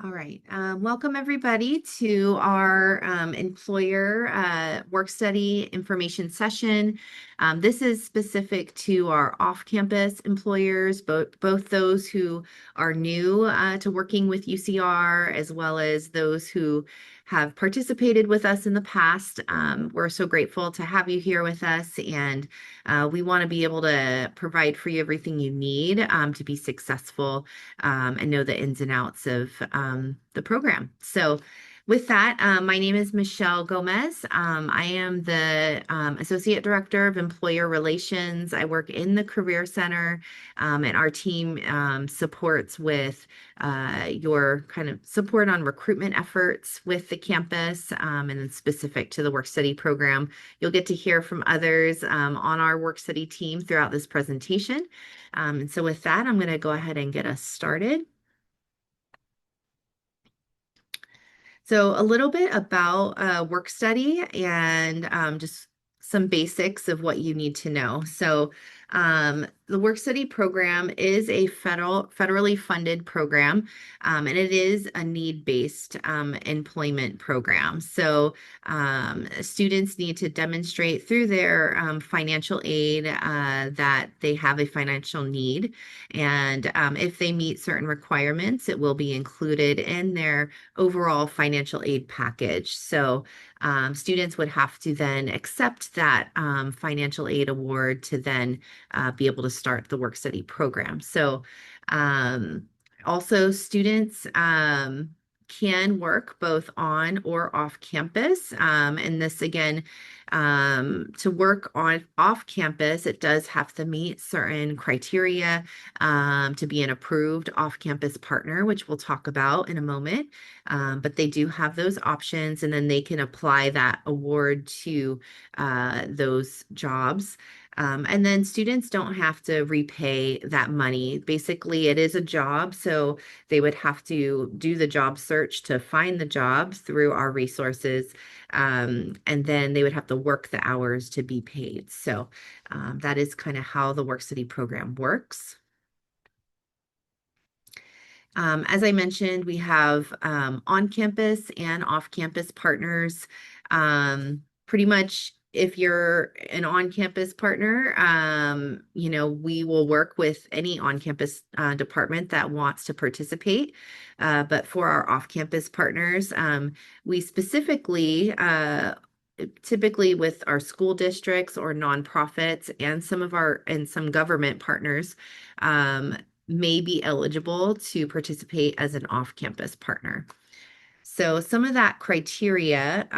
All right. Welcome everybody to our employer work study information session. This is specific to our off-campus employers, both those who are new to working with UCR, as well as those who have participated with us in the past. We're so grateful to have you here with us, and we want to be able to provide for you everything you need to be successful and know the ins and outs of the program. So with that, my name is Michelle Gomez. I am the Associate Director of Employer Relations. I work in the Career Center, and our team supports with your kind of support on recruitment efforts with the campus, and then specific to the work study program. You'll get to hear from others on our work study team throughout this presentation. And so with that, I'm going to go ahead and get us started. So a little bit about work study and just some basics of what you need to know. So the work study program is a federally funded program, and it is a need-based employment program. So students need to demonstrate through their financial aid that they have a financial need. And if they meet certain requirements, it will be included in their overall financial aid package. So students would have to then accept that financial aid award to then be able to start the work study program. So also students can work both on or off campus. And this again, to work on off campus, it does have to meet certain criteria to be an approved off-campus partner, which we'll talk about in a moment. But they do have those options, and then they can apply that award to those jobs. And then students don't have to repay that money. Basically, it is a job, so they would have to do the job search to find the job through our resources. And then they would have to work the hours to be paid. So that is kind of how the work study program works. As I mentioned, we have on-campus and off-campus partners. Pretty much if you're an on-campus partner, we will work with any on-campus department that wants to participate. But for our off-campus partners, we specifically typically with our school districts or nonprofits and some government partners, may be eligible to participate as an off-campus partner. So some of that criteria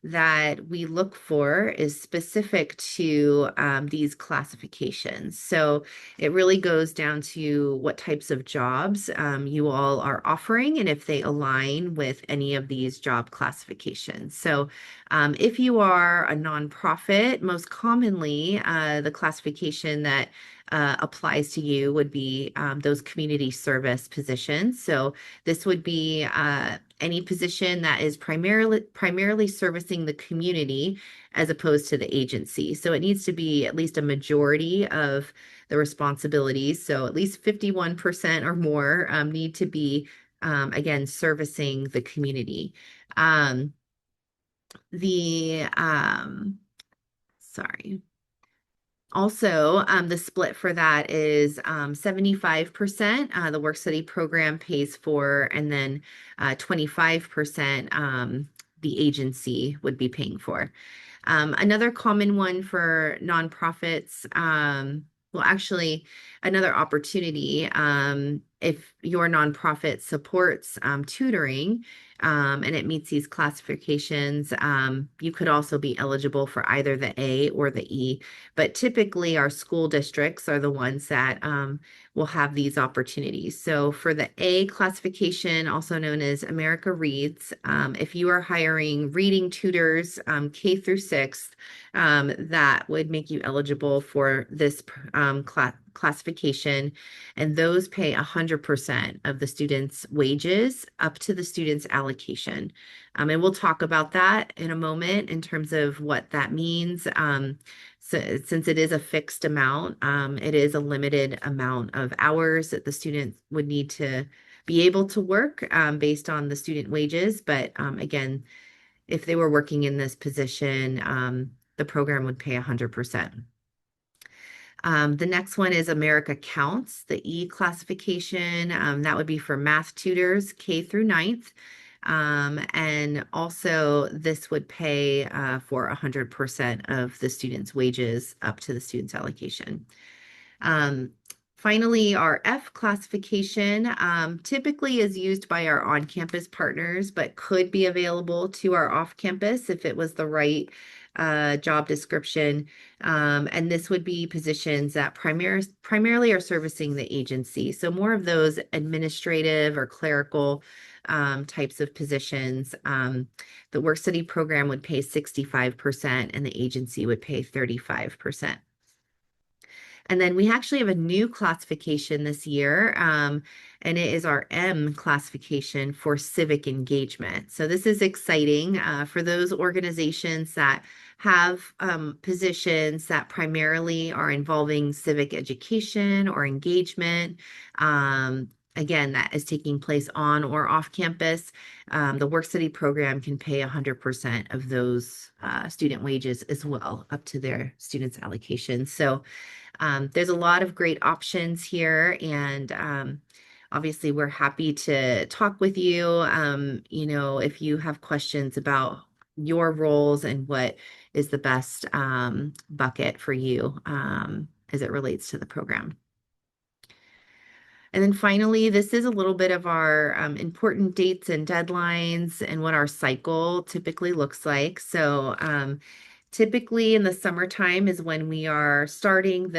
that we look for is specific to these classifications. So it really goes down to what types of jobs you all are offering and if they align with any of these job classifications. So if you are a nonprofit, most commonly the classification that applies to you would be those community service positions. So this would be any position that is primarily servicing the community as opposed to the agency. So it needs to be at least a majority of the responsibilities. So at least 51% or more need to be, again, servicing the community. The, sorry. Also, the split for that is 75% the work study program pays for, and then 25% the agency would be paying for. Another common one for nonprofits, well, actually, another opportunity, if your nonprofit supports tutoring, and it meets these classifications, you could also be eligible for either the A or the E. But typically, our school districts are the ones that will have these opportunities. So for the A classification, also known as America Reads, if you are hiring reading tutors K through 6th, that would make you eligible for this classification, and those pay 100% of the student's wages up to the student's allocation. And we'll talk about that in a moment in terms of what that means. So, since it is a fixed amount, it is a limited amount of hours that the student would need to be able to work based on the student wages. But again, if they were working in this position, the program would pay 100%. The next one is America Counts, the E classification. That would be for math tutors, K through ninth. And also this would pay for 100% of the student's wages up to the student's allocation. Finally, our F classification typically is used by our on-campus partners, but could be available to our off-campus if it was the right job description. And this would be positions that primarily are servicing the agency. So more of those administrative or clerical types of positions. The work study program would pay 65% and the agency would pay 35%. And then we actually have a new classification this year, and it is our M classification for civic engagement. So this is exciting for those organizations that have positions that primarily are involving civic education or engagement. Again, that is taking place on or off campus. The work study program can pay 100% of those student wages as well, up to their students' allocation. So there's a lot of great options here, and obviously we're happy to talk with you. If you have questions about your roles and what is the best bucket for you as it relates to the program. And then finally, this is a little bit of our important dates and deadlines and what our cycle typically looks like. So typically in the summertime is when we are starting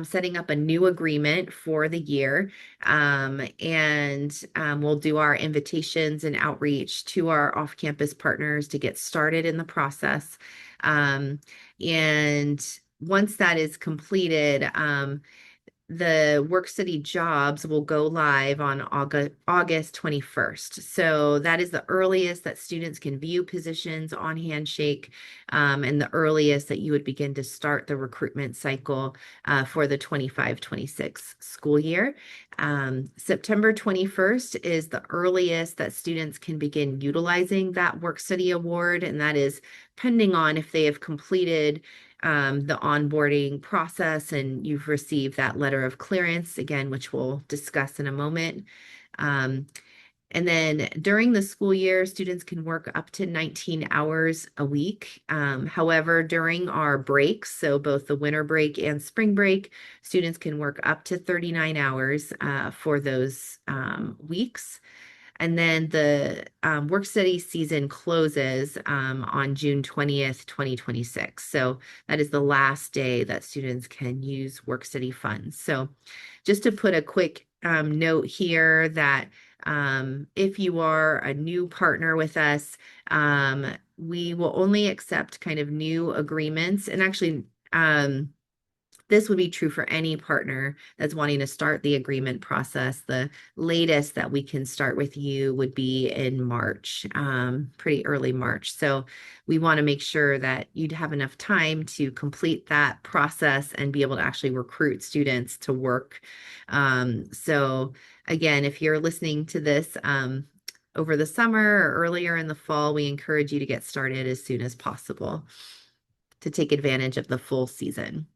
setting up a new agreement for the year. And we'll do our invitations and outreach to our off-campus partners to get started in the process. And once that is completed, the work study jobs will go live on August 21st. So that is the earliest that students can view positions on Handshake, and the earliest that you would begin to start the recruitment cycle for the 25-26 school year. September 21st is the earliest that students can begin utilizing that work study award, and that is pending on if they have completed the onboarding process and you've received that letter of clearance, again, which we'll discuss in a moment. And then during the school year, students can work up to 19 hours a week. However, during our breaks, so both the winter break and spring break, students can work up to 39 hours for those weeks. And then the work study season closes on June 20th, 2026. So that is the last day that students can use work study funds. So just to put a quick note here that if you are a new partner with us, we will only accept kind of new agreements. And actually, this would be true for any partner that's wanting to start the agreement process. The latest that we can start with you would be in March, pretty early March. So we want to make sure that you'd have enough time to complete that process and be able to actually recruit students to work. So again, if you're listening to this over the summer or earlier in the fall, we encourage you to get started as soon as possible to take advantage of the full season.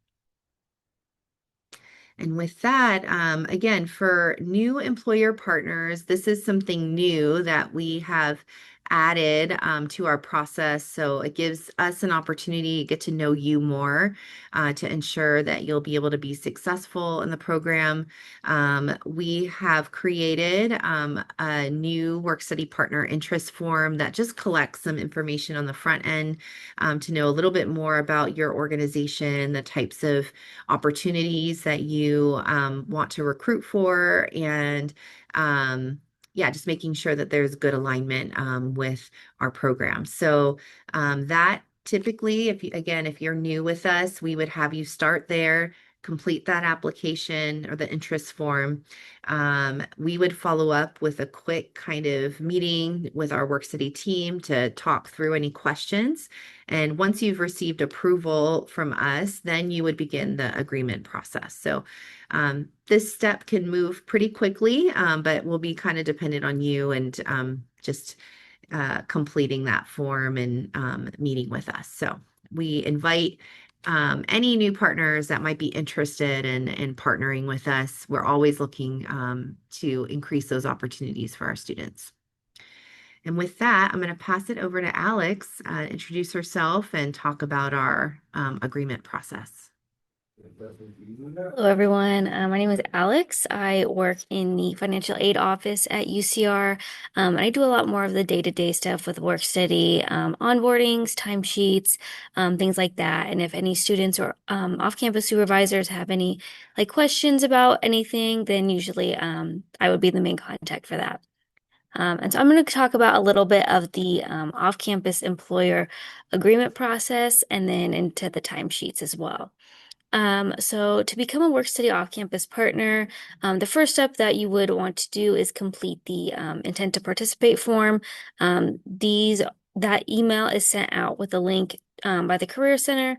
And with that, again, for new employer partners, this is something new that we have added to our process. So it gives us an opportunity to get to know you more to ensure that you'll be able to be successful in the program. We have created a new work study partner interest form that just collects some information on the front end to know a little bit more about your organization, the types of opportunities that you want to recruit for, and yeah, just making sure that there's good alignment with our program. So that typically, if you're new with us, we would have you start there complete that application or the interest form, we would follow up with a quick kind of meeting with our WorkCity team to talk through any questions. And once you've received approval from us, then you would begin the agreement process. So this step can move pretty quickly, but will be kind of dependent on you and just completing that form and meeting with us. So we invite any new partners that might be interested in partnering with us. We're always looking to increase those opportunities for our students. And with that, I'm going to pass it over to Alex, introduce herself and talk about our agreement process. Hello, everyone. My name is Alex. I work in the financial aid office at UCR. I do a lot more of the day-to-day stuff with WorkStudy, onboardings, timesheets, things like that. And if any students or off-campus supervisors have any questions about anything, then usually I would be the main contact for that. And so I'm going to talk about a little bit of the off-campus employer agreement process and then into the timesheets as well. So to become a WorkStudy off-campus partner, the first step that you would want to do is complete the intent to participate form. That email is sent out with a link by the Career Center.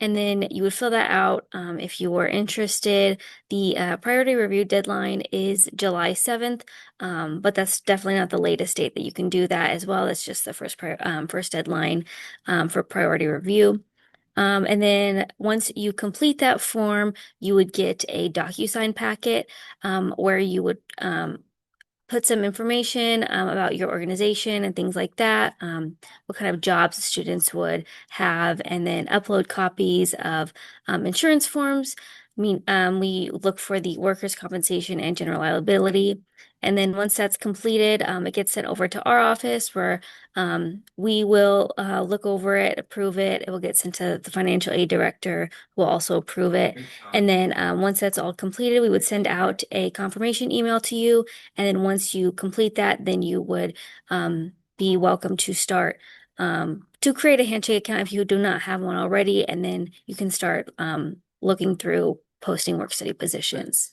And then you would fill that out if you were interested. The priority review deadline is July 7th, but that's definitely not the latest date that you can do that as well. That's just the first deadline for priority review. And then once you complete that form, you would get a DocuSign packet where you would put some information about your organization and things like that, what kind of jobs students would have, and then upload copies of insurance forms. We look for the workers' compensation and general liability. And then once that's completed, it gets sent over to our office where we will look over it, approve it. It will get sent to the financial aid director who will also approve it. And then once that's all completed, we would send out a confirmation email to you. And then once you complete that, then you would be welcome to start to create a handshake account if you do not have one already. And then you can start looking through posting WorkStudy positions.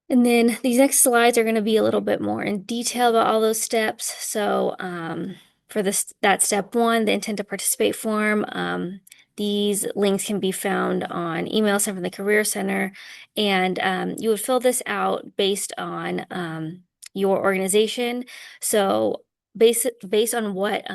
And then these next slides are going to be a little bit more in detail about all those steps. So for that step one, the intent to participate form, these links can be found on email sent from the Career Center. And you would fill this out based on your organization. So based on what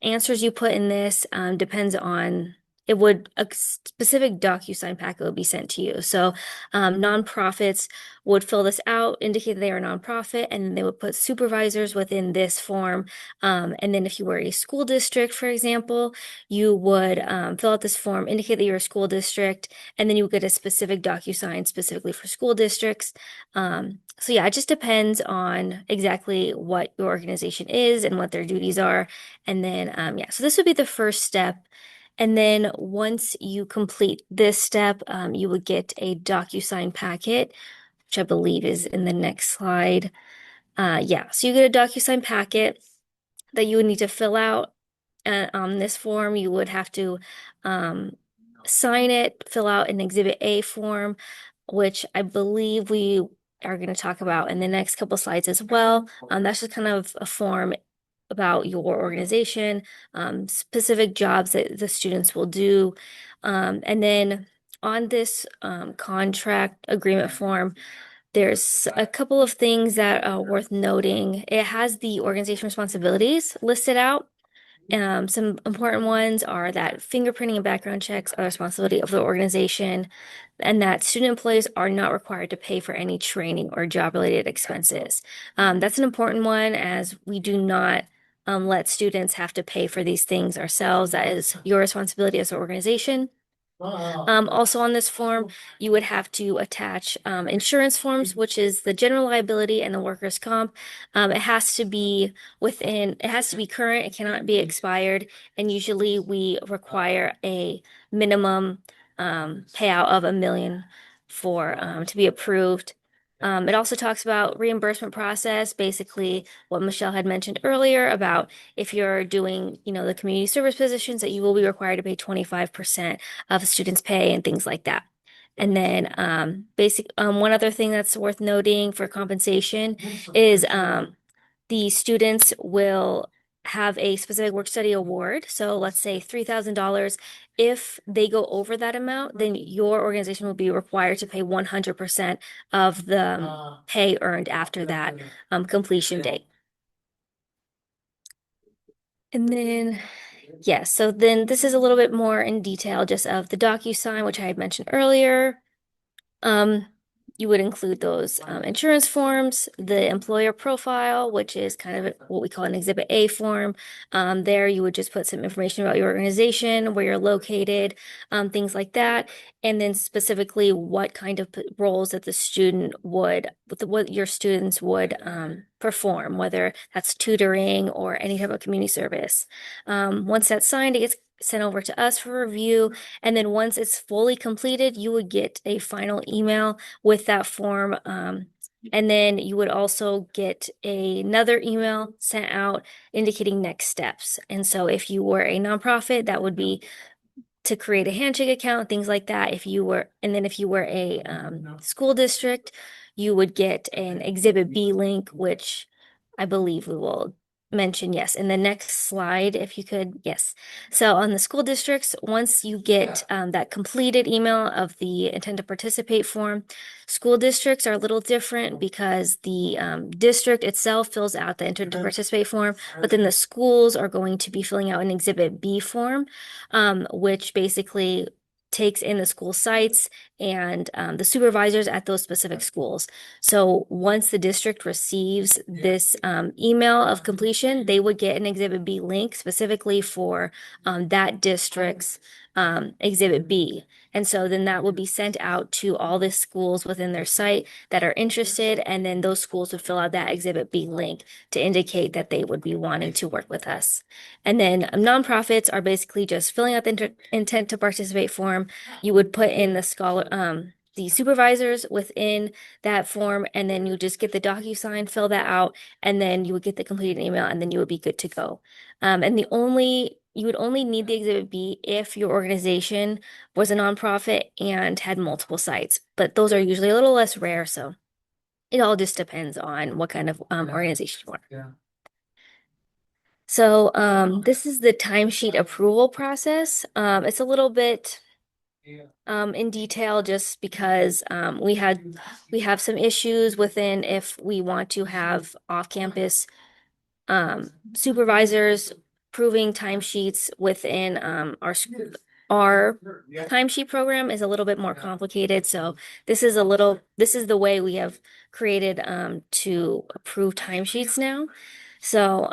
answers you put in this depends on a specific DocuSign packet would be sent to you. So nonprofits would fill this out, indicate that they are a nonprofit, and then they would put supervisors within this form. And then if you were a school district, for example, you would fill out this form, indicate that you're a school district, and then you would get a specific DocuSign specifically for school districts. So yeah, it just depends on exactly what your organization is and what their duties are. And then, so this would be the first step. And then once you complete this step, you would get a DocuSign packet, which I believe is in the next slide. So you get a DocuSign packet that you would need to fill out. On this form, you would have to sign it, fill out an Exhibit A form, which I believe we are going to talk about in the next couple slides as well. That's just kind of a form about your organization, specific jobs that the students will do. And then on this contract agreement form, there's a couple of things that are worth noting. It has the organization responsibilities listed out. Some important ones are that fingerprinting and background checks are the responsibility of the organization, and that student employees are not required to pay for any training or job-related expenses. That's an important one as we do not let students have to pay for these things ourselves. That is your responsibility as an organization. Also on this form, you would have to attach insurance forms, which is the general liability and the workers' comp. It has to be current. It cannot be expired. And usually we require a minimum payout of $1 million for to be approved. It also talks about reimbursement process, basically what Michelle had mentioned earlier about if you're doing, the community service positions that you will be required to pay 25% of a student's pay and things like that. And then one other thing that's worth noting for compensation is the students will have a specific work study award. So let's say $3,000. If they go over that amount, then your organization will be required to pay 100% of the pay earned after that completion date. And then, yes, so then this is a little bit more in detail just of the DocuSign, which I had mentioned earlier. Um, you would include those insurance forms, the employer profile, which is kind of what we call an Exhibit A form. There you would just put some information about your organization, where you're located, things like that, and then specifically what kind of roles that the student would, what your students would perform, whether that's tutoring or any type of community service. Once that's signed, it gets sent over to us for review. And then once it's fully completed, you would get a final email with that form. And then you would also get another email sent out indicating next steps. And so if you were a nonprofit, that would be to create a handshake account, things like that. And then if you were a school district, you would get an Exhibit B link, which I believe we will mention, yes. In the next slide, if you could, yes. So on the school districts, once you get that completed email of the intent to participate form, school districts are a little different because the district itself fills out the intent to participate form, but then the schools are going to be filling out an Exhibit B form, which basically takes in the school sites and the supervisors at those specific schools. So once the district receives this email of completion, they would get an Exhibit B link specifically for that district's Exhibit B. And so then that will be sent out to all the schools within their site that are interested, and then those schools would fill out that Exhibit B link to indicate that they would be wanting to work with us. And then nonprofits are basically just filling out the intent to participate form. You would put in the supervisors within that form, and then you just get the DocuSign, fill that out, and then you would get the completed email, and then you would be good to go. And you would only need the Exhibit B if your organization was a nonprofit and had multiple sites, but those are usually a little less rare, so it all just depends on what kind of organization you are. So this is the timesheet approval process. It's a little bit in detail just because we have some issues within if we want to have off-campus supervisors approving timesheets within our timesheet program is a little bit more complicated. So this is the way we have created to approve timesheets now. So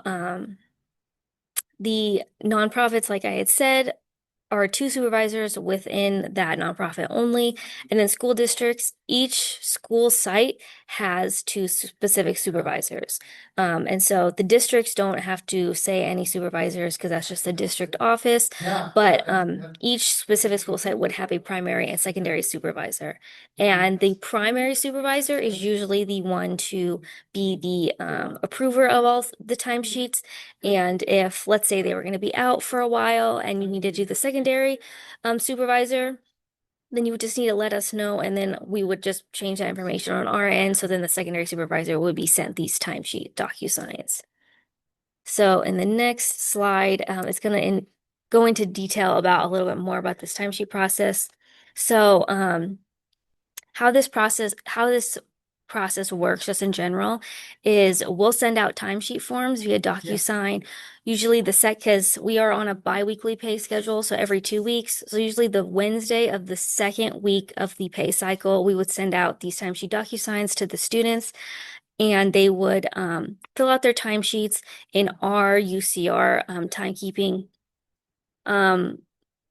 the nonprofits, like I had said, are two supervisors within that nonprofit only. And then school districts, each school site has two specific supervisors. And so the districts don't have to say any supervisors because that's just the district office. But each specific school site would have a primary and secondary supervisor. And the primary supervisor is usually the one to be the approver of all the timesheets. And if, let's say, they were going to be out for a while and you need to do the secondary supervisor, then you would just need to let us know, and then we would just change that information on our end. So then the secondary supervisor would be sent these timesheet DocuSigns. So in the next slide, it's going to go into detail about a little bit more about this timesheet process. So how this process works just in general is we'll send out timesheet forms via DocuSign. Usually because we are on a biweekly pay schedule, so every 2 weeks. So usually the Wednesday of the second week of the pay cycle, we would send out these timesheet DocuSigns to the students, and they would fill out their timesheets in our UCR timekeeping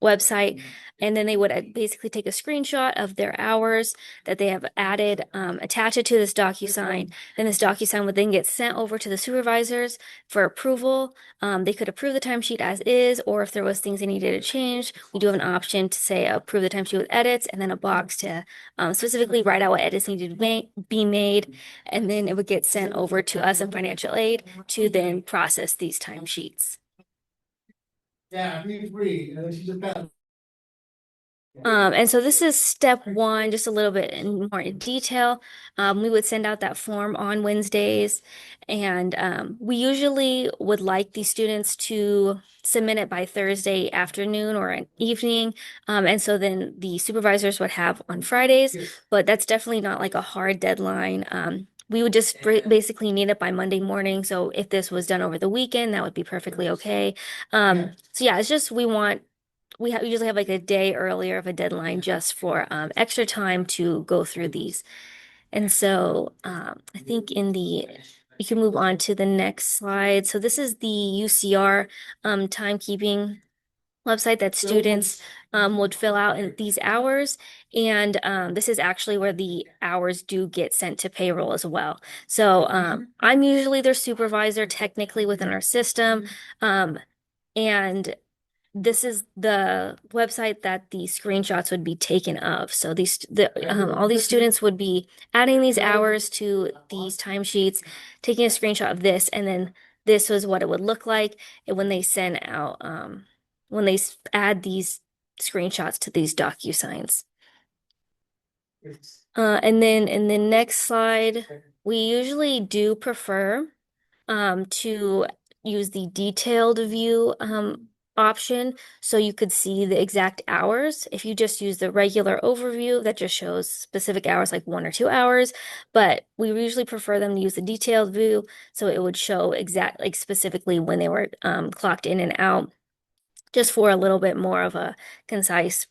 website, and then they would basically take a screenshot of their hours that they have added, attach it to this DocuSign. Then this DocuSign would then get sent over to the supervisors for approval. They could approve the timesheet as is, or if there was things they needed to change, we do have an option to say approve the timesheet with edits, and then a box to specifically write out what edits needed to be made, and then it would get sent over to us in financial aid to then process these timesheets. Yeah, be free. And then she just got. And so this is step one, just a little bit more in detail. We would send out that form on Wednesdays, and we usually would like the students to submit it by Thursday afternoon or an evening. And so then the supervisors would have on Fridays, but that's definitely not like a hard deadline. We would just basically need it by Monday morning. So if this was done over the weekend, that would be perfectly okay. So yeah, it's just we usually have like a day earlier of a deadline just for extra time to go through these. And so I think you can move on to the next slide. So this is the UCR timekeeping website that students would fill out in these hours. And this is actually where the hours do get sent to payroll as well. So I'm usually their supervisor technically within our system. And this is the website that the screenshots would be taken of. So all these students would be adding these hours to these timesheets, taking a screenshot of this, and then this was what it would look like when they send out when they add these screenshots to these DocuSigns. And then in the next slide, we usually do prefer to use the detailed view option so you could see the exact hours. If you just use the regular overview, that just shows specific hours like 1 or 2 hours, but we usually prefer them to use the detailed view so it would show exact like specifically when they were clocked in and out, just for a little bit more of a concise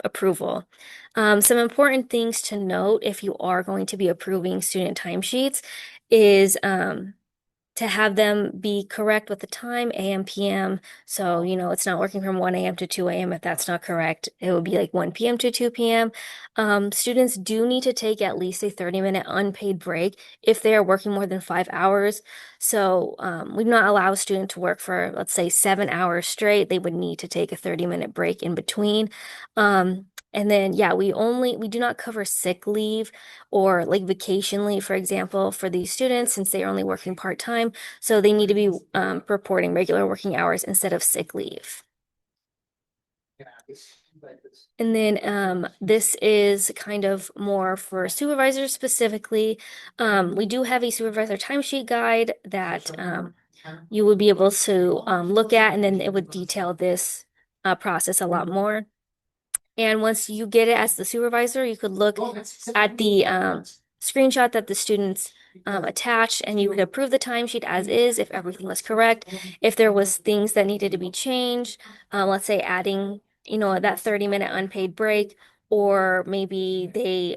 approval. Some important things to note if you are going to be approving student timesheets is to have them be correct with the time, AM, PM. So, it's not working from 1 a.m. to 2 a.m. if that's not correct. It would be like 1 p.m. to 2 p.m. Students do need to take at least a 30-minute unpaid break if they are working more than 5 hours. So, we do not allow a student to work for, let's say, 7 hours straight. They would need to take a 30-minute break in between. And then, yeah, we do not cover sick leave or like vacation leave, for example, for these students since they are only working part-time. So they need to be reporting regular working hours instead of sick leave. And then this is kind of more for supervisors specifically. We do have a supervisor timesheet guide that you would be able to look at, and then it would detail this process a lot more. And once you get it as the supervisor, you could look at the screenshot that the students attached, and you could approve the timesheet as is if everything was correct. If there was things that needed to be changed, let's say adding, that 30-minute unpaid break, or maybe they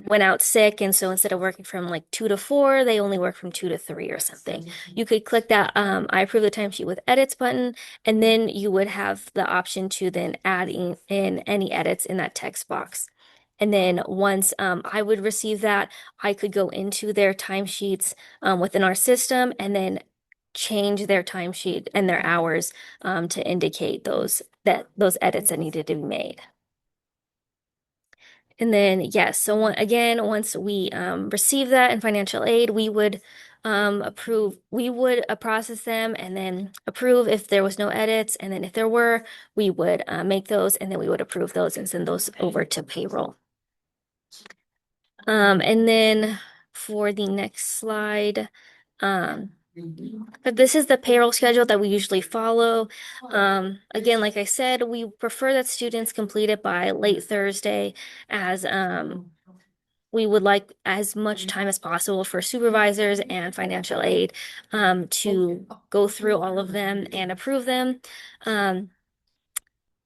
went out sick, and so instead of working from like 2 to 4, they only work from 2 to 3 or something. You could click that I approve the timesheet with edits button, and then you would have the option to then add in any edits in that text box. And then once I would receive that, I could go into their timesheets within our system and then change their timesheet and their hours to indicate those edits that needed to be made. And then, yes, so again, once we receive that in financial aid, we would process them and then approve if there was no edits. And then if there were, we would make those and then we would approve those and send those over to payroll. And then for the next slide, but this is the payroll schedule that we usually follow. Again, like I said, we prefer that students complete it by late Thursday as we would like as much time as possible for supervisors and financial aid to go through all of them and approve them.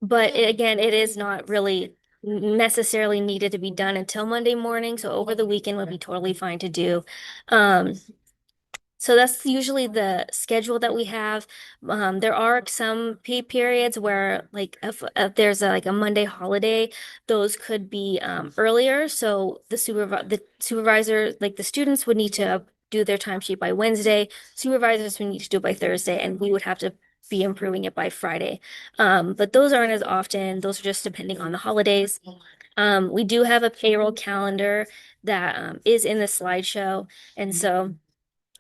But again, it is not really necessarily needed to be done until Monday morning. So over the weekend would be totally fine to do. So that's usually the schedule that we have. There are some pay periods where, like, if there's like a Monday holiday, those could be earlier. So the supervisor, like the students, would need to do their timesheet by Wednesday. Supervisors would need to do it by Thursday, and we would have to be improving it by Friday. But those aren't as often. Those are just depending on the holidays. We do have a payroll calendar that is in the slideshow, and so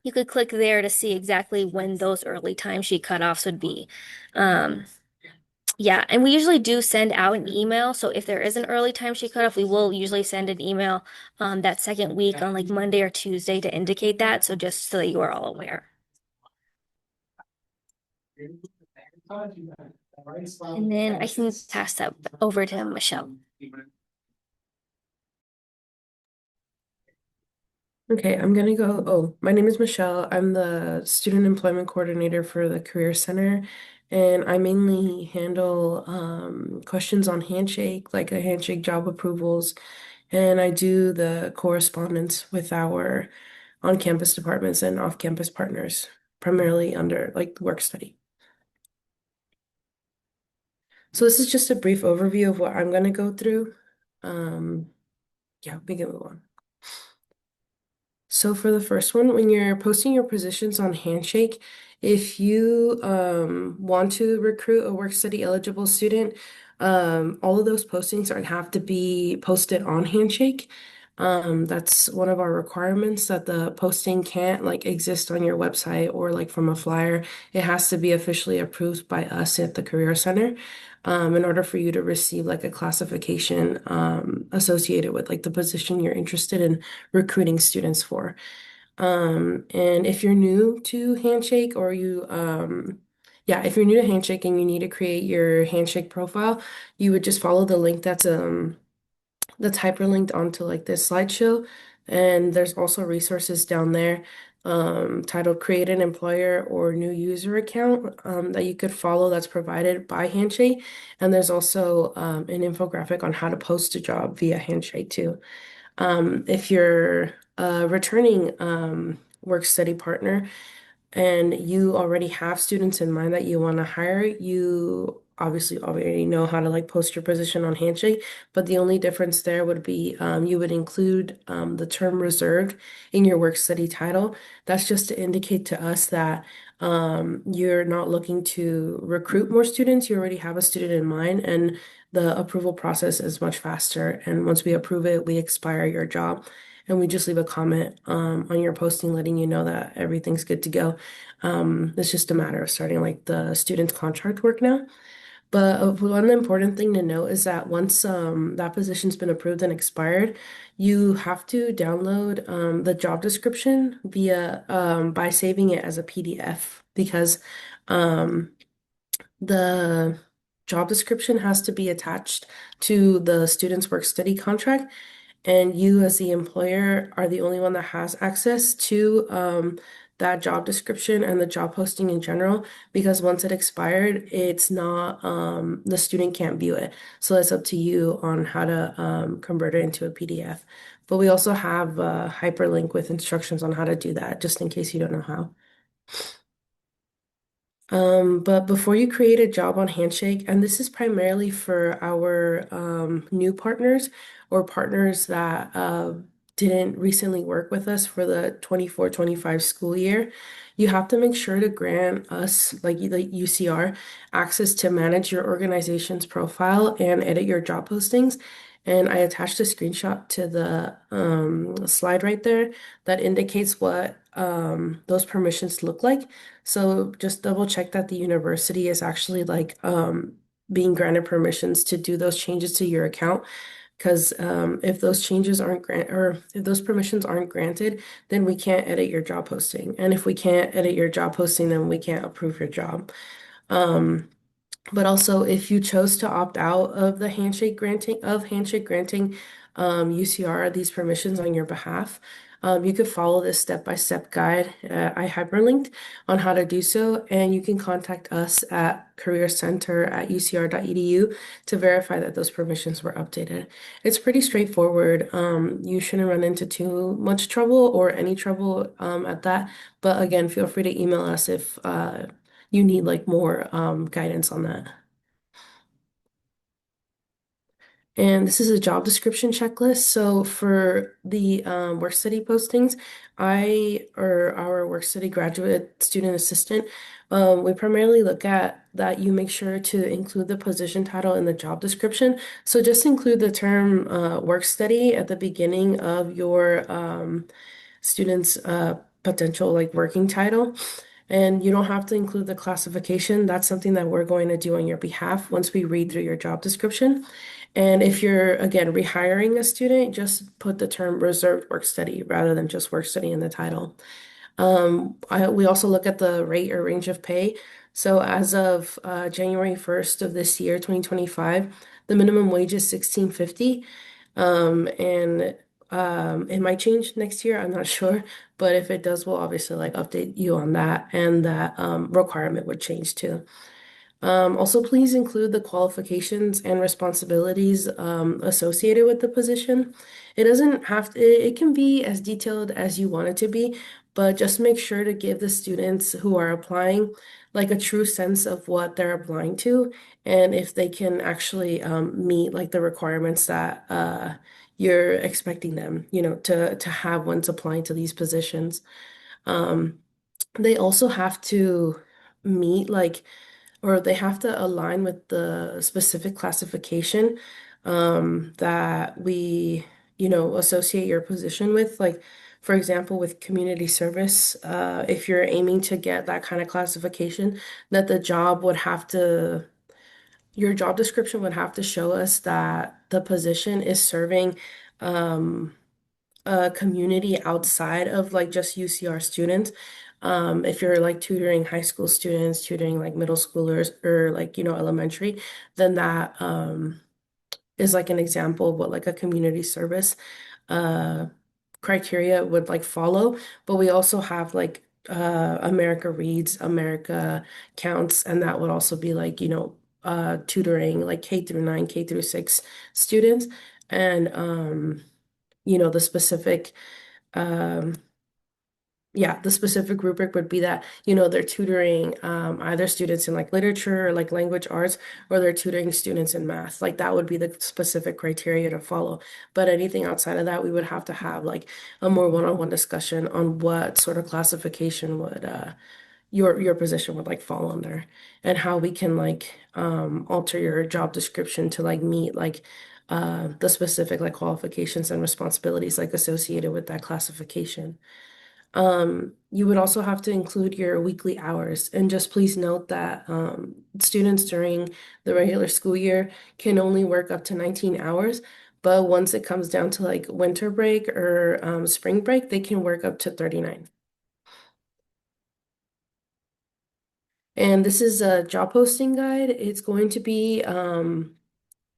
you could click there to see exactly when those early timesheet cutoffs would be. Um, yeah, and we usually do send out an email. So if there is an early timesheet cutoff, we will usually send an email that second week on like Monday or Tuesday to indicate that. So just so that you are all aware. And then I can pass that over to Michelle. Okay, I'm gonna go. Oh, my name is Michelle. I'm the student employment coordinator for the Career Center, and I mainly handle questions on Handshake, like a Handshake job approvals, and I do the correspondence with our on-campus departments and off-campus partners, primarily under like work study. So this is just a brief overview of what I'm gonna go through. Um, yeah, we can move on. So for the first one, when you're posting your positions on Handshake, if you want to recruit a work study eligible student, all of those postings are have to be posted on Handshake. That's one of our requirements that the posting can't like exist on your website or like from a flyer. It has to be officially approved by us at the Career Center, in order for you to receive like a classification associated with like the position you're interested in recruiting students for. And if you're new to Handshake or yeah, if you're new to Handshake and you need to create your Handshake profile, you would just follow the link that's hyperlinked onto like this slideshow. And there's also resources down there titled Create an Employer or New User Account that you could follow that's provided by Handshake. And there's also an infographic on how to post a job via Handshake too. If you're a returning work study partner, and you already have students in mind that you want to hire, you obviously already know how to like post your position on Handshake, but the only difference there would be you would include the term reserved in your work study title. That's just to indicate to us that you're not looking to recruit more students. You already have a student in mind, and the approval process is much faster. And once we approve it, we expire your job. And we just leave a comment on your posting letting you know that everything's good to go. It's just a matter of starting like the student's contract work now. But one important thing to note is that once that position's been approved and expired, you have to download the job description via by saving it as a PDF because um, the job description has to be attached to the student's work study contract. And you, as the employer, are the only one that has access to that job description and the job posting in general, because once it expired, it's not, the student can't view it. So it's up to you on how to convert it into a PDF. But we also have a hyperlink with instructions on how to do that, just in case you don't know how. But before you create a job on Handshake, and this is primarily for our new partners or partners that didn't recently work with us for the 24-25 school year, you have to make sure to grant us, like the UCR, access to manage your organization's profile and edit your job postings. And I attached a screenshot to the slide right there that indicates what those permissions look like. So just double check that the university is actually like being granted permissions to do those changes to your account. Because if those changes aren't or if those permissions aren't granted, then we can't edit your job posting. And if we can't edit your job posting, then we can't approve your job. But also, if you chose to opt out of the Handshake granting UCR these permissions on your behalf, You could follow this step-by-step guide I hyperlinked on how to do so, and you can contact us at careercenter@ucr.edu to verify that those permissions were updated. It's pretty straightforward. You shouldn't run into too much trouble or any trouble at that. But again, feel free to email us if you need like more guidance on that. And this is a job description checklist. So for the work study postings, I or our work study graduate student assistant, we primarily look at that you make sure to include the position title in the job description. So just include the term work study at the beginning of your student's potential like working title. And you don't have to include the classification. That's something that we're going to do on your behalf once we read through your job description. And if you're, again, rehiring a student, just put the term reserved work study rather than just work study in the title. We also look at the rate or range of pay. So as of January 1st of this year, 2025, the minimum wage is 16.50. And it might change next year, I'm not sure. But if it does, we'll obviously like update you on that, and that requirement would change too. Also, please include the qualifications and responsibilities associated with the position. It doesn't have to, it can be as detailed as you want it to be, but just make sure to give the students who are applying like a true sense of what they're applying to, and if they can actually meet like the requirements that you're expecting them, to have once applying to these positions. Um, they also have to meet like or they have to align with the specific classification that we, associate your position with. Like, for example, with community service, if you're aiming to get that kind of classification, that your job description would have to show us that the position is serving um, a community outside of like just UCR students. If you're like tutoring high school students, tutoring like middle schoolers or like, elementary, then that is like an example of what like a community service uh criteria would like follow. But we also have like America Reads, America Counts, and that would also be like, tutoring like K through 9, K through 6 students. And the specific um yeah, the specific rubric would be that, they're tutoring either students in like literature or like language arts, or they're tutoring students in math. Like that would be the specific criteria to follow. But anything outside of that, we would have to have like a more one-on-one discussion on what sort of classification would your position would like fall under, and how we can like alter your job description to like meet like the specific like qualifications and responsibilities like associated with that classification. You would also have to include your weekly hours, and just please note that students during the regular school year can only work up to 19 hours, but once it comes down to like winter break or spring break, they can work up to 39. And this is a job posting guide. It's going to be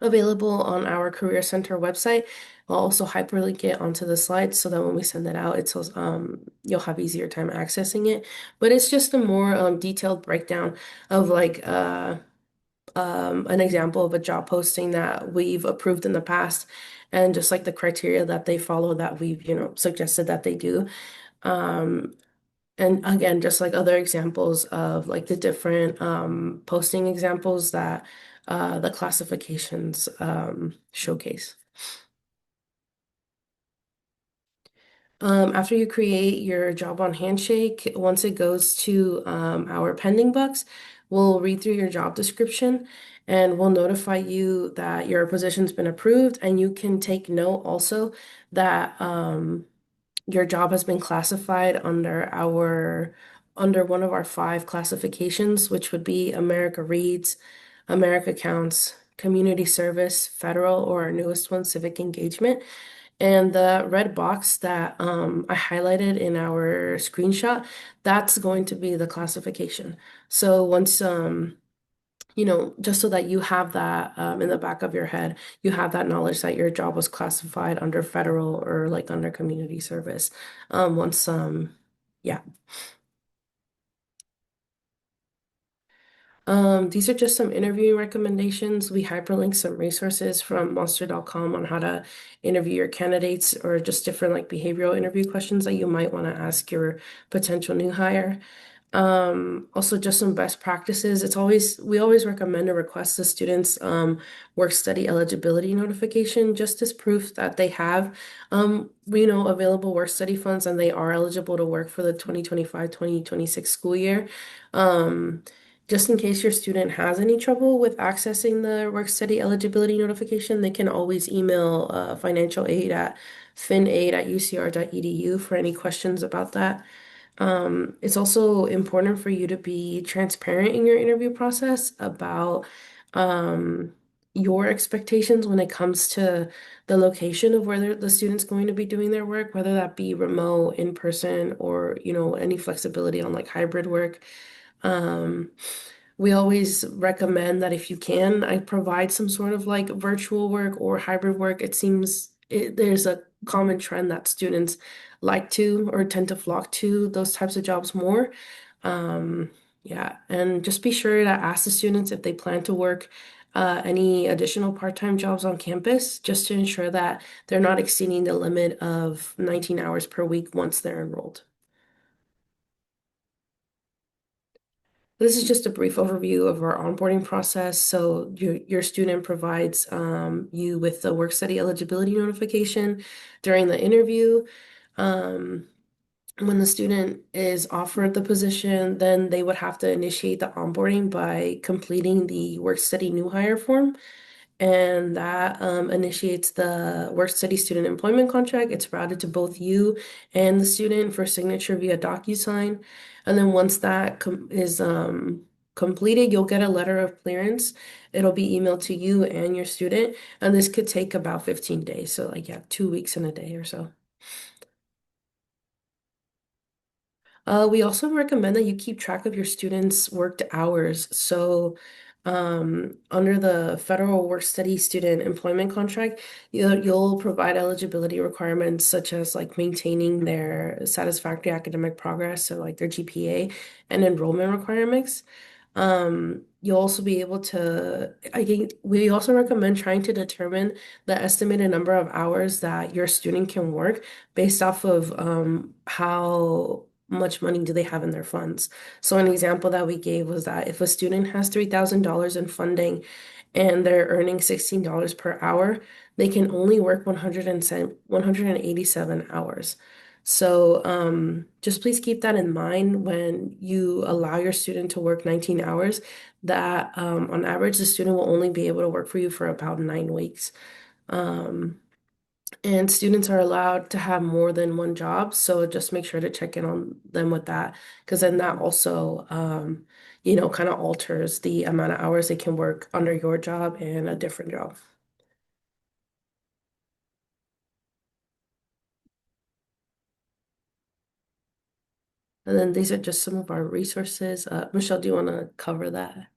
available on our Career Center website. I'll also hyperlink it onto the slides so that when we send it out, you'll have easier time accessing it. But it's just a more detailed breakdown of like an example of a job posting that we've approved in the past, and just like the criteria that they follow that we've, suggested that they do. Um, and again, just like other examples of like the different posting examples that the classifications showcase. After you create your job on Handshake, once it goes to our pending bucks, we'll read through your job description and we'll notify you that your position's been approved. And you can take note also that your job has been classified under one of our 5 classifications, which would be America Reads, America Counts, Community Service, Federal, or our newest one, Civic Engagement. And the red box that I highlighted in our screenshot, that's going to be the classification. So once just so that you have that in the back of your head, you have that knowledge that your job was classified under federal or like under community service. Once, yeah. These are just some interviewing recommendations. We hyperlink some resources from monster.com on how to interview your candidates or just different like behavioral interview questions that you might want to ask your potential new hire. Also just some best practices. We always recommend to request the students work study eligibility notification just as proof that they have available work study funds and they are eligible to work for the 2025-2026 school year. Just in case your student has any trouble with accessing the work study eligibility notification, they can always email financial aid at finaid@ucr.edu for any questions about that. It's also important for you to be transparent in your interview process about um, your expectations when it comes to the location of where the student's going to be doing their work, whether that be remote, in person, or any flexibility on like hybrid work. Um, we always recommend that if you can, I provide some sort of like virtual work or hybrid work. There's a common trend that students like to or tend to flock to those types of jobs more. Um, yeah, and just be sure to ask the students if they plan to work any additional part-time jobs on campus, just to ensure that they're not exceeding the limit of 19 hours per week once they're enrolled. This is just a brief overview of our onboarding process. So your student provides you with the work study eligibility notification during the interview. Um, when the student is offered the position, then they would have to initiate the onboarding by completing the work study new hire form. And that initiates the work study student employment contract. It's routed to both you and the student for signature via DocuSign. And then once that is completed, you'll get a letter of clearance. It'll be emailed to you and your student. And this could take about 15 days. So, like, yeah, 2 weeks and a day or so. We also recommend that you keep track of your students' worked hours. So, under the Federal Work Study Student Employment Contract, you'll provide eligibility requirements such as like maintaining their satisfactory academic progress, so like their GPA and enrollment requirements. You'll also be able to, I think we also recommend trying to determine the estimated number of hours that your student can work based off of how much money do they have in their funds. So an example that we gave was that if a student has $3,000 in funding and they're earning $16 per hour, they can only work 187 hours. So just please keep that in mind when you allow your student to work 19 hours, that on average, the student will only be able to work for you for about 9 weeks. Um, and students are allowed to have more than one job, so just make sure to check in on them with that, because then that also, kind of alters the amount of hours they can work under your job and a different job. And then these are just some of our resources. Michelle, do you want to cover that?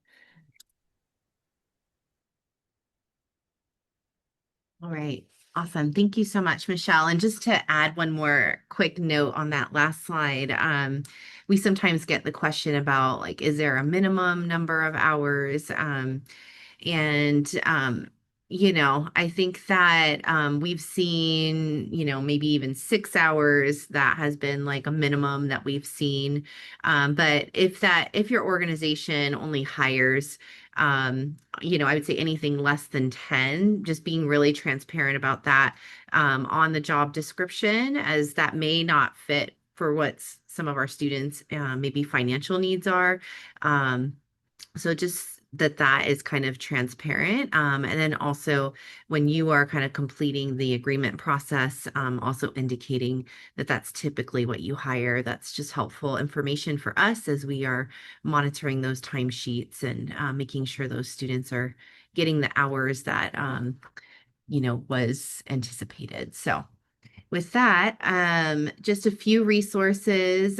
All right. Awesome. Thank you so much, Michelle. And just to add one more quick note on that last slide, we sometimes get the question about like, is there a minimum number of hours? And I think that we've seen, maybe even 6 hours that has been like a minimum that we've seen. But if your organization only hires, I would say anything less than 10, just being really transparent about that on the job description, as that may not fit for what some of our students maybe financial needs are. So just that is kind of transparent. And then also when you are kind of completing the agreement process, also indicating that that's typically what you hire. That's just helpful information for us as we are monitoring those timesheets and making sure those students are getting the hours that, was anticipated. So with that, just a few resources.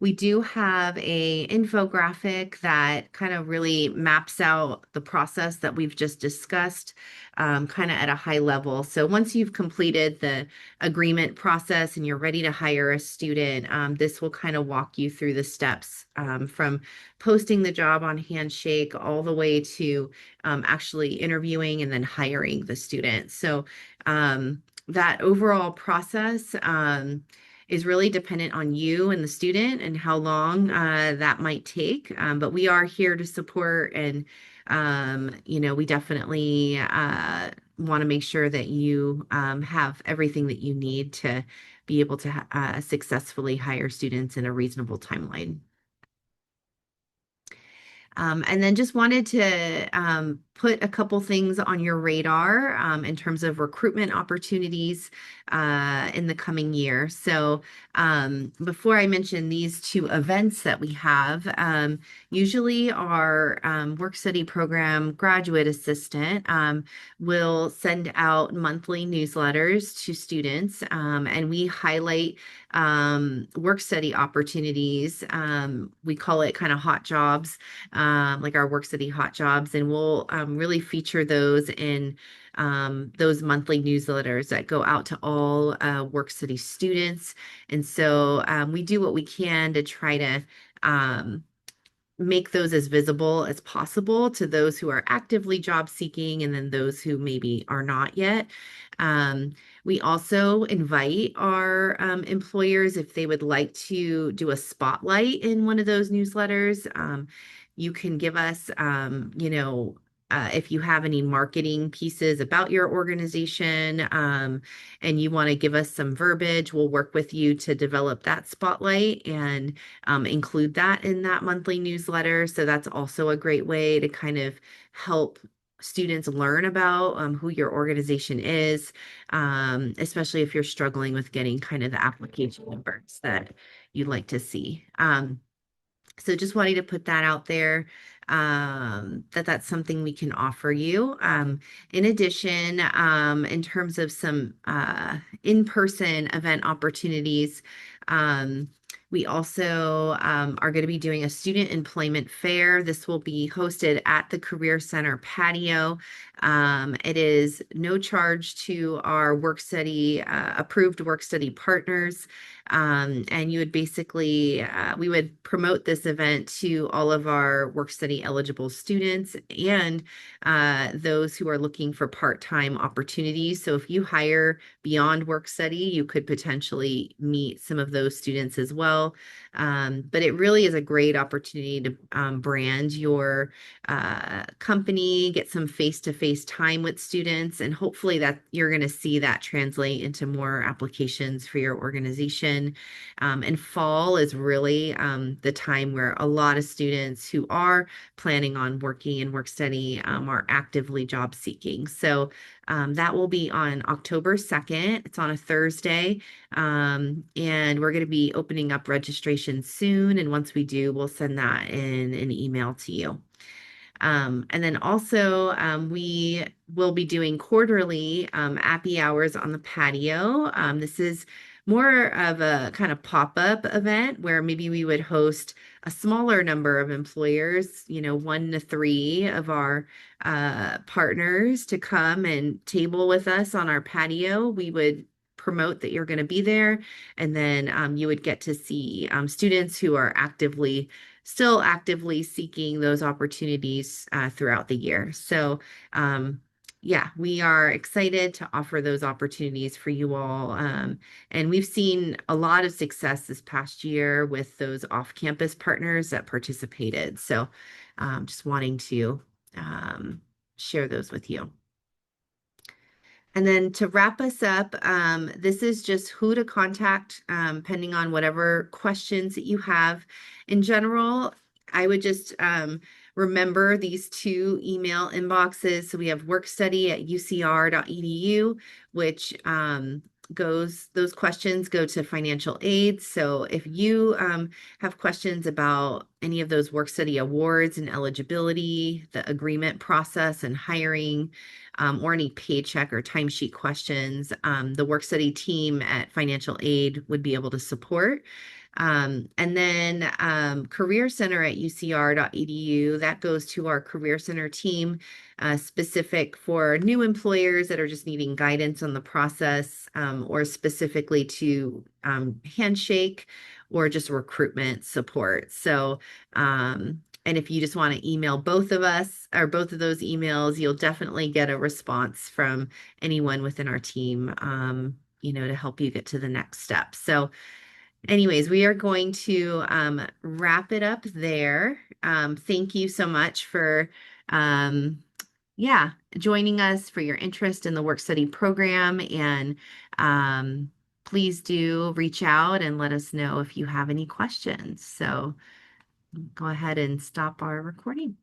We do have a infographic that kind of really maps out the process that we've just discussed, kind of at a high level. So once you've completed the agreement process and you're ready to hire a student, this will kind of walk you through the steps, from posting the job on Handshake all the way to actually interviewing and then hiring the student. So that overall process is really dependent on you and the student and how long that might take. But we are here to support, and we definitely want to make sure that you have everything that you need to be able to successfully hire students in a reasonable timeline. And then just wanted to put a couple things on your radar in terms of recruitment opportunities in the coming year. So before I mention these two events that we have, usually our work study program graduate assistant will send out monthly newsletters to students, and we highlight work study opportunities. We call it kind of hot jobs, like our work study hot jobs, and we'll really feature those in those monthly newsletters that go out to all work study students. And so we do what we can to try to make those as visible as possible to those who are actively job seeking and then those who maybe are not yet. We also invite our employers, if they would like to do a spotlight in one of those newsletters. You can give us, if you have any marketing pieces about your organization, and you want to give us some verbiage, we'll work with you to develop that spotlight and include that in that monthly newsletter. So that's also a great way to kind of help students learn about who your organization is, especially if you're struggling with getting kind of the application numbers that you'd like to see. So just wanting to put that out there, that's something we can offer you. In addition, in terms of some in-person event opportunities, we also are going to be doing a student employment fair. This will be hosted at the Career Center patio. It is no charge to our work study, approved work study partners. And you would basically, we would promote this event to all of our work study eligible students and those who are looking for part-time opportunities. So if you hire beyond work study, you could potentially meet some of those students as well. But it really is a great opportunity to brand your company, get some face-to-face time with students, and hopefully that you're going to see that translate into more applications for your organization. And fall is really the time where a lot of students who are planning on working in work study are actively job seeking. So that will be on October 2nd. It's on a Thursday. And we're going to be opening up registration soon. And once we do, we'll send that in an email to you. And then also, we will be doing quarterly appy hours on the patio. This is more of a kind of pop-up event where maybe we would host a smaller number of employers, 1 to 3 of our partners to come and table with us on our patio. We would promote that you're going to be there, and then you would get to see students who are still actively seeking those opportunities throughout the year. So yeah, we are excited to offer those opportunities for you all. And we've seen a lot of success this past year with those off-campus partners that participated. So just wanting to share those with you. And then to wrap us up, this is just who to contact, pending on whatever questions that you have. In general, I would just remember these 2 email inboxes. So we have workstudy@ucr.edu, which those questions go to financial aid. So if you have questions about any of those work study awards and eligibility, the agreement process and hiring, or any paycheck or timesheet questions, the work study team at financial aid would be able to support. And then Career Center at ucr.edu, that goes to our Career Center team, specific for new employers that are just needing guidance on the process, or specifically to Handshake or just recruitment support. So, and if you just want to email both of us or both of those emails, you'll definitely get a response from anyone within our team, to help you get to the next step. So, anyways, we are going to wrap it up there. Thank you so much for joining us, for your interest in the work study program, and please do reach out and let us know if you have any questions. So go ahead and stop our recording.